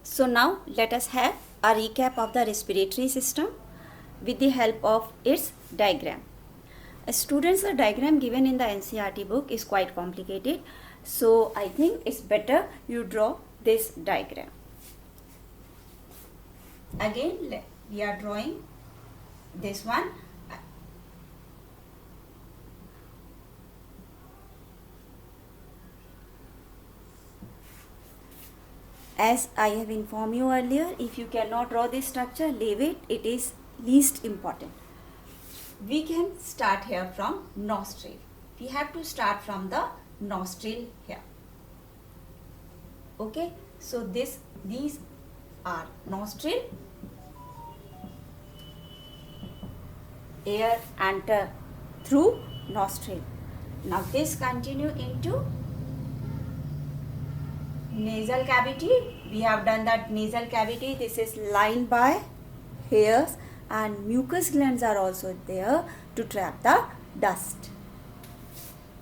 So now let us have a recap of the respiratory system with the help of its diagram. Students, the diagram given in the NCERT book is quite complicated, so I think it's better you draw this diagram. Again, we are drawing this one. As I have informed you earlier, if you cannot draw this structure, leave it. It is least important. We can start here from nostril. We have to start from the nostril here. Okay, so these are nostril. Air enter through nostril. Now this continue into nasal cavity. We have done that nasal cavity. This is lined by hairs and mucus glands are also there to trap the dust.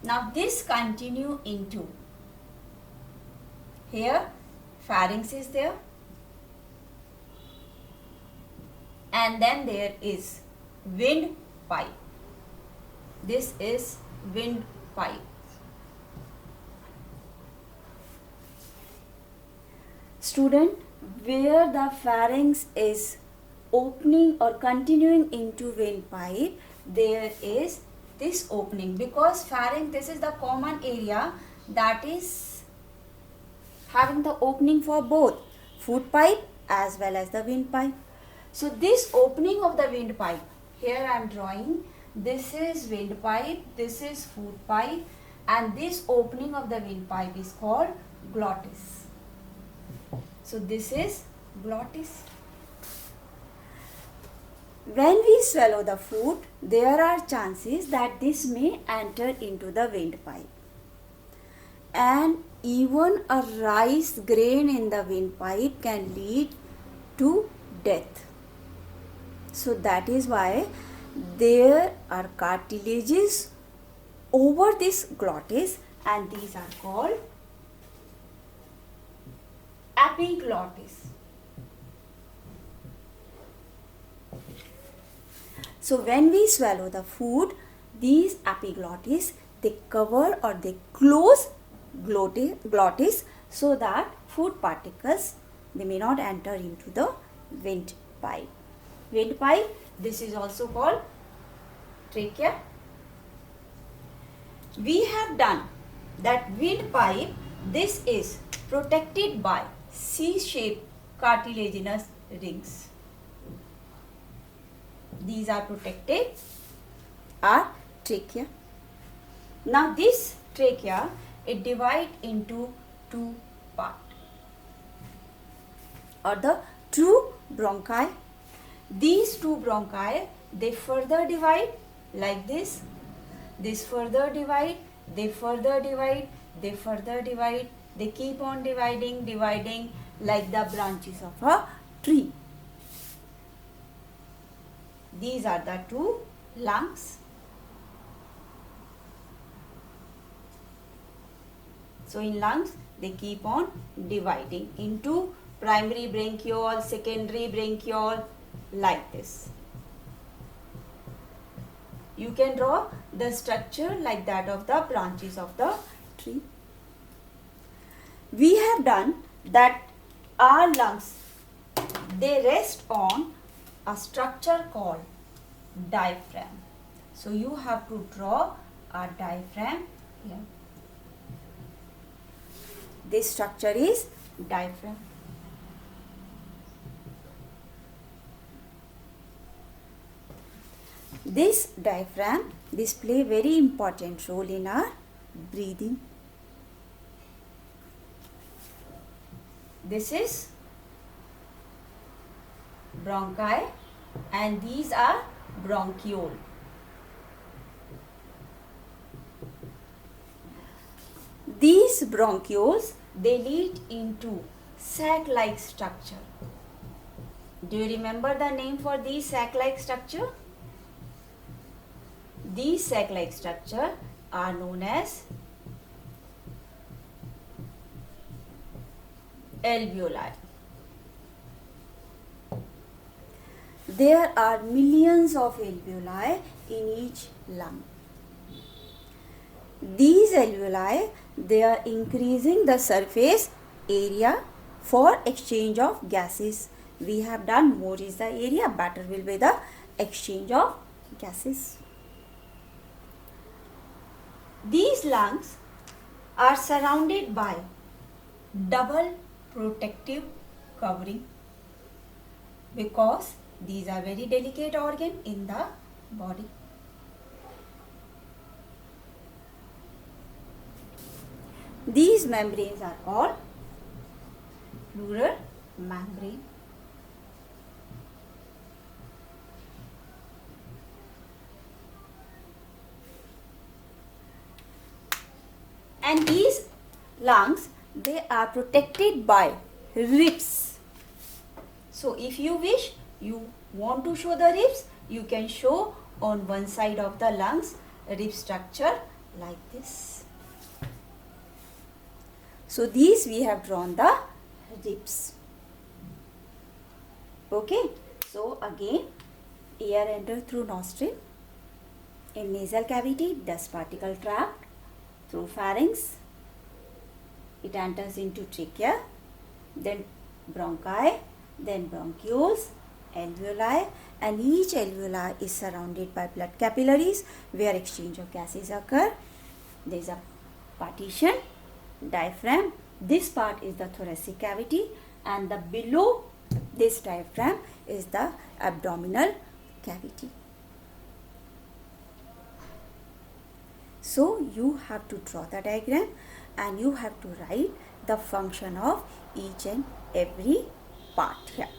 Now this continue into here pharynx is there, and then there is windpipe. This is windpipe. Student, where the pharynx is opening or continuing into windpipe, there is this opening, because pharynx, this is the common area that is having the opening for both food pipe as well as the windpipe. So this opening of the windpipe, here I am drawing, this is windpipe, this is food pipe, and this opening of the windpipe is called glottis. So this is glottis. When we swallow the food, there are chances that this may enter into the windpipe. And even a rice grain in the windpipe can lead to death. So that is why there are cartilages over this glottis, and these are called epiglottis. So when we swallow the food, these epiglottis, they cover or they close glottis so that food particles, they may not enter into the windpipe. Windpipe, this is also called trachea. We have done that windpipe, this is protected by C-shaped cartilaginous rings. These are protected are trachea. Now this trachea, it divides into two parts, or the two bronchi. These two bronchi, they further divide like this. This further divide, they further divide, they further divide. They keep on dividing like the branches of a tree. These are the two lungs. So in lungs, they keep on dividing into primary bronchiole, secondary bronchiole, like this. You can draw the structure like that of the branches of the tree. We have done that our lungs, they rest on a structure called diaphragm. So you have to draw a diaphragm here. This structure is diaphragm. This diaphragm, this play very important role in our breathing. This is bronchi and these are bronchiole. These bronchioles, they lead into sac-like structure. Do you remember the name for these sac-like structure? These sac-like structure are known as alveoli. there are millions of alveoli in each lung. These alveoli, they are increasing the surface area for exchange of gases. We have done more is the area, better will be the exchange of gases. These lungs are surrounded by double protective covering because these are very delicate organ in the body. These membranes are called pleural membrane. And these lungs, they are protected by ribs. So if you wish, you want to show the ribs, you can show on one side of the lungs rib structure like this. So these we have drawn the ribs. Okay. So again, air enters through nostril. In nasal cavity, dust particle trapped through pharynx. It enters into trachea, then bronchi, then bronchioles, alveoli, and each alveoli is surrounded by blood capillaries where exchange of gases occur. There is a partition, diaphragm. This part is the thoracic cavity, and the below this diaphragm is the abdominal cavity. So you have to draw the diagram and you have to write the function of each and every part here.